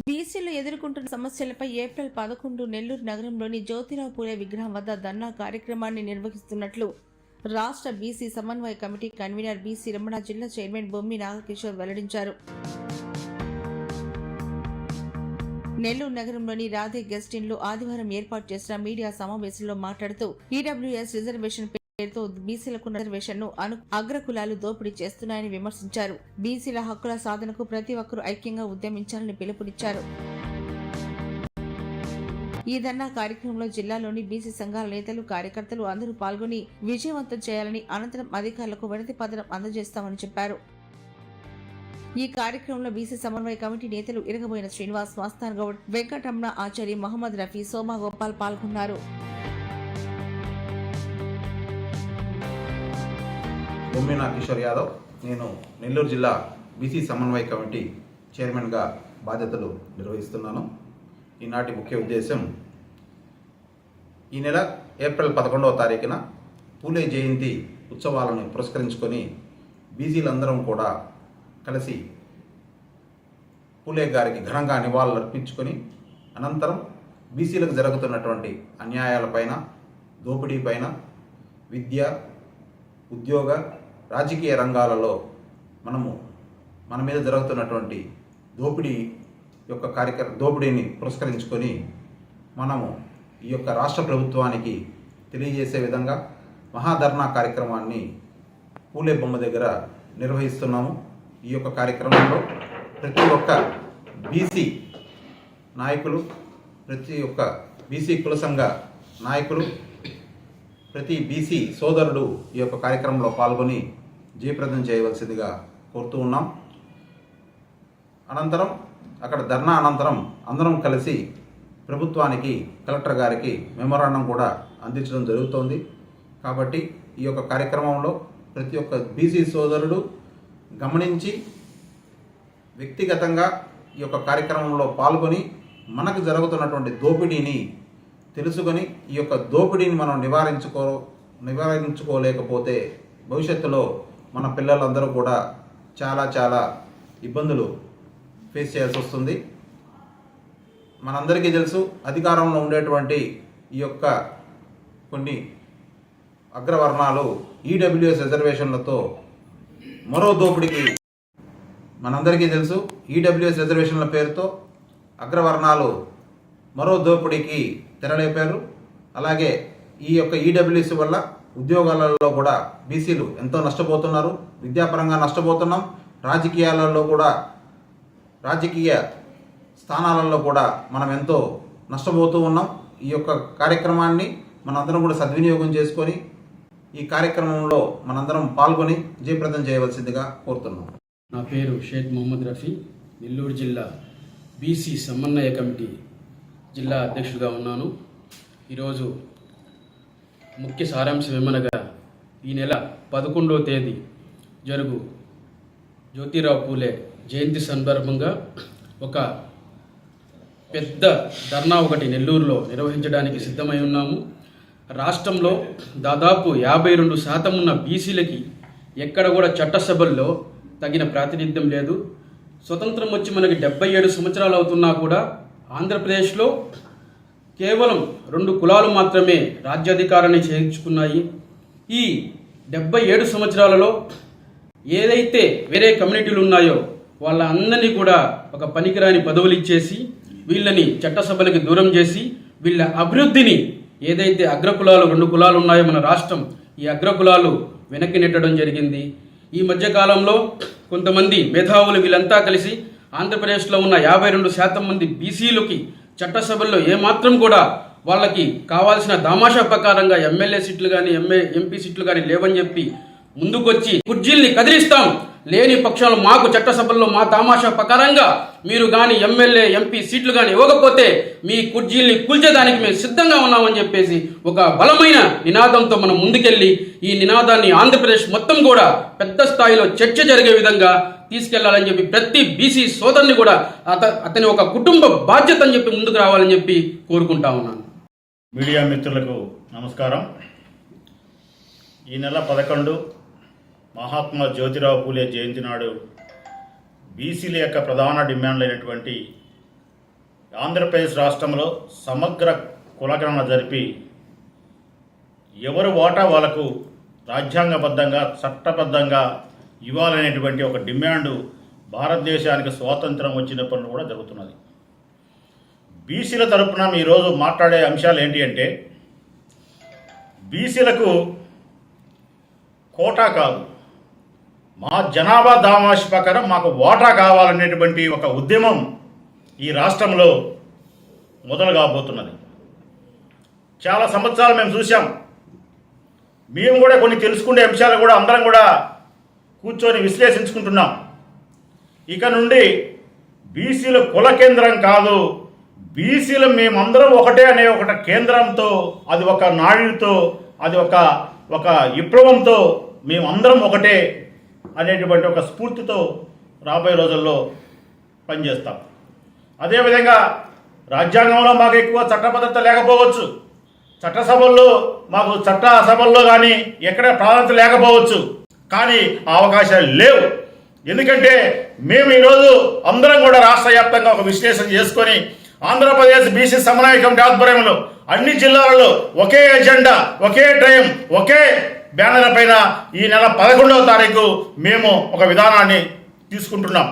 బీసీలు ఎదుర్కొంటున్న సమస్యలపై ఏప్రిల్ 11 నెల్లూరు నగరంలోని జ్యోతిరావు పూలే విగ్రహం వద్ద ధర్నా కార్యక్రమాన్ని నిర్వహిస్తున్నట్లు రాష్ట్ర బీసీ సమన్వయ కమిటీ కన్వీనర్ బీసీ రమణ జిల్లా చైర్మన్ బొమ్మి నాగకిషోర్ వెల్లడించారు. నెల్లూరు నగరంలోని రాధే గెస్ట్ ఇన్ లో ఆదివారం ఏర్పాటు చేసిన మీడియా సమావేశంలో మాట్లాడుతూ ఈడబ్ల్యూఎస్ రిజర్వేషన్ పేరుతో బీసీలకు రిజర్వేషన్ ను అగ్రకులాలు దోపిడీ చేస్తున్నాయని విమర్శించారు. బీసీల హక్కుల సాధనకు ప్రతి ఒక్కరూ ఐక్యంగా ఉద్యమించాలని పిలుపునిచ్చారు. ఈ ధర్నా కార్యక్రమంలో జిల్లాలోని బీసీ సంఘాల నేతలు, కార్యకర్తలు అందరూ పాల్గొని విజయవంతం చేయాలని, అనంతరం అధికారులకు వినతి పత్రం అందజేస్తామని చెప్పారు. ఈ కార్యక్రమంలో బీసీ సమన్వయ కమిటీ నేతలు ఇరగబోయిన శ్రీనివాస్, మస్తాన్ గౌడ్, వెంకటరమణ ఆచారి, మహమ్మద్ రఫీ, సోమా గోపాల్ పాల్గొన్నారు. బొమ్మి నాగకిషోర్ యాదవ్. నేను నెల్లూరు జిల్లా బీసీ సమన్వయ కమిటీ చైర్మన్గా బాధ్యతలు నిర్వహిస్తున్నాను. ఈనాటి ముఖ్య ఉద్దేశం, ఈ నెల ఏప్రిల్ 11వ తారీఖున పూలే జయంతి ఉత్సవాలను పురస్కరించుకొని బీసీలందరం కూడా కలిసి పూలే గారికి ఘనంగా నివాళులు అర్పించుకొని అనంతరం బీసీలకు జరుగుతున్నటువంటి అన్యాయాలపైన, దోపిడీపైన, విద్య, ఉద్యోగ, రాజకీయ రంగాలలో మన మీద జరుగుతున్నటువంటి దోపిడీని పురస్కరించుకొని మనము ఈ యొక్క రాష్ట్ర ప్రభుత్వానికి తెలియజేసే విధంగా మహాధర్నా కార్యక్రమాన్ని పూలే బొమ్మ దగ్గర నిర్వహిస్తున్నాము. ఈ యొక్క కార్యక్రమంలో ప్రతి ఒక్క బీసీ నాయకులు, ప్రతి ఒక్క బీసీ కుల సంఘ నాయకులు, ప్రతి బీసీ సోదరుడు ఈ యొక్క కార్యక్రమంలో పాల్గొని జయప్రదం చేయవలసిందిగా కోరుతూ ఉన్నాం. అనంతరం అక్కడ ధర్నా అనంతరం అందరం కలిసి ప్రభుత్వానికి, కలెక్టర్ గారికి మెమోరాండం కూడా అందించడం జరుగుతోంది. కాబట్టి ఈ యొక్క కార్యక్రమంలో ప్రతి ఒక్క బీసీ సోదరుడు గమనించి వ్యక్తిగతంగా ఈ యొక్క కార్యక్రమంలో పాల్గొని మనకు జరుగుతున్నటువంటి దోపిడీని తెలుసుకొని ఈ యొక్క దోపిడీని మనం నివారించుకోలేకపోతే భవిష్యత్తులో మన పిల్లలందరూ కూడా చాలా ఇబ్బందులు ఫేస్ చేయాల్సి వస్తుంది. మనందరికీ తెలుసు, అధికారంలో ఉండేటువంటి ఈ యొక్క కొన్ని అగ్రవర్ణాలు ఈడబ్ల్యూఎస్ రిజర్వేషన్లతో మరో దోపిడీకి, మనందరికీ తెలుసు, ఈడబ్ల్యూఎస్ రిజర్వేషన్ల పేరుతో అగ్రవర్ణాలు మరో దోపిడీకి తెరలేపారు. అలాగే ఈ యొక్క ఈడబ్ల్యూఎస్ వల్ల ఉద్యోగాలలో కూడా బీసీలు ఎంతో నష్టపోతున్నారు. విద్యాపరంగా నష్టపోతున్నాం. రాజకీయాలలో కూడా, రాజకీయ స్థానాలలో కూడా మనం ఎంతో నష్టపోతూ ఉన్నాం. ఈ యొక్క కార్యక్రమాన్ని మనందరం కూడా సద్వినియోగం చేసుకొని ఈ కార్యక్రమంలో మనందరం పాల్గొని జయప్రదం చేయవలసిందిగా కోరుతున్నాం. నా పేరు షేక్ మొహమ్మద్ రఫీ. నెల్లూరు జిల్లా బీసీ సమన్వయ కమిటీ జిల్లా అధ్యక్షుడిగా ఉన్నాను. ఈరోజు ముఖ్య సారాంశం ఏమనగా, ఈ నెల 11వ తేదీ జరుగు జ్యోతిరావు పూలే జయంతి సందర్భంగా ఒక పెద్ద ధర్నా ఒకటి నెల్లూరులో నిర్వహించడానికి సిద్ధమై ఉన్నాము. రాష్ట్రంలో దాదాపు 52% ఉన్న బీసీలకి ఎక్కడ కూడా చట్టసభల్లో తగిన ప్రాతినిధ్యం లేదు. స్వతంత్రం వచ్చి మనకి 77 సంవత్సరాలు అవుతున్నా కూడా ఆంధ్రప్రదేశ్లో కేవలం 2 కులాలు మాత్రమే రాజ్యాధికారాన్ని చేయించుకున్నాయి. ఈ 77 సంవత్సరాలలో ఏదైతే వేరే కమ్యూనిటీలు ఉన్నాయో వాళ్ళందరినీ కూడా ఒక పనికిరాని పదవులు ఇచ్చేసి వీళ్ళని చట్టసభలకి దూరం చేసి వీళ్ళ అభివృద్ధిని, ఏదైతే అగ్రకులాలు 2 కులాలు ఉన్నాయో మన రాష్ట్రం, ఈ అగ్రకులాలు వెనక్కి నెట్టడం జరిగింది. ఈ మధ్యకాలంలో కొంతమంది మేధావులు వీళ్ళంతా కలిసి ఆంధ్రప్రదేశ్లో ఉన్న 52% మంది బీసీలకి చట్టసభల్లో ఏమాత్రం కూడా వాళ్ళకి కావాల్సిన దామాషా ప్రకారంగా ఎమ్మెల్యే సీట్లు కానీ ఎంపీ సీట్లు కానీ లేవని చెప్పి ముందుకొచ్చి కుర్చీల్ని కదిలిస్తాం, లేని పక్షాలు మాకు చట్టసభల్లో మా తమాషా ప్రకారంగా మీరు కానీ ఎమ్మెల్యే ఎంపీ సీట్లు కానీ ఇవ్వకపోతే మీ కుర్చీల్ని కూల్చేదానికి మేము సిద్ధంగా ఉన్నామని చెప్పేసి ఒక బలమైన నినాదంతో మనం ముందుకెళ్ళి ఈ నినాదాన్ని ఆంధ్రప్రదేశ్ మొత్తం కూడా పెద్ద స్థాయిలో చర్చ జరిగే విధంగా తీసుకెళ్లాలని చెప్పి ప్రతి బీసీ సోదరుని కూడా అతని ఒక కుటుంబ బాధ్యత అని చెప్పి ముందుకు రావాలని చెప్పి కోరుకుంటా ఉన్నాను. మీడియా మిత్రులకు నమస్కారం. ఈ నెల 11 మహాత్మా జ్యోతిరావు పూలే జయంతి నాడు బీసీల యొక్క ప్రధాన డిమాండ్లు అయినటువంటి ఆంధ్రప్రదేశ్ రాష్ట్రంలో సమగ్ర కులగణన జరిపి ఎవరు వాటా వాళ్ళకు రాజ్యాంగబద్ధంగా చట్టబద్ధంగా ఇవ్వాలనేటువంటి ఒక డిమాండు భారతదేశానికి స్వాతంత్రం వచ్చినప్పటి నుండి కూడా జరుగుతున్నది. బీసీల తరపున ఈరోజు మాట్లాడే అంశాలు ఏంటి అంటే, బీసీలకు కోటా కాదు, మా జనాభా దామాషి ప్రకారం మాకు వాటా కావాలనేటువంటి ఒక ఉద్యమం ఈ రాష్ట్రంలో మొదలు కాబోతున్నది. చాలా సంవత్సరాలు మేము చూసాం. మేము కూడా కొన్ని తెలుసుకునే అంశాలు కూడా అందరం కూడా కూర్చొని విశ్లేషించుకుంటున్నాం. ఇక నుండి బీసీలు కుల కేంద్రం కాదు, బీసీలు మేమందరం ఒకటే అనే ఒక కేంద్రంతో, అది ఒక నాయుడితో, అది ఒక విప్లవంతో మేమందరం ఒకటే అనేటువంటి ఒక స్ఫూర్తితో రాబోయే రోజుల్లో పనిచేస్తాం. అదేవిధంగా రాజ్యాంగంలో మాకు ఎక్కువ చట్టబద్ధత లేకపోవచ్చు, చట్టసభల్లో మాకు చట్టసభల్లో కానీ ఎక్కడ ప్రాధాన్యత లేకపోవచ్చు, కానీ ఆ అవకాశాలు లేవు. ఎందుకంటే మేము ఈరోజు అందరం కూడా రాష్ట్ర వ్యాప్తంగా ఒక విశ్లేషణ చేసుకొని ఆంధ్రప్రదేశ్ బీసీ సమన్వయ కమిటీ ఆధ్వర్యంలో అన్ని జిల్లాలలో ఒకే ఎజెండా, ఒకే టైం, ఒకే బ్యానర్ పైన ఈ నెల 11వ తారీఖు మేము ఒక విధానాన్ని తీసుకుంటున్నాం.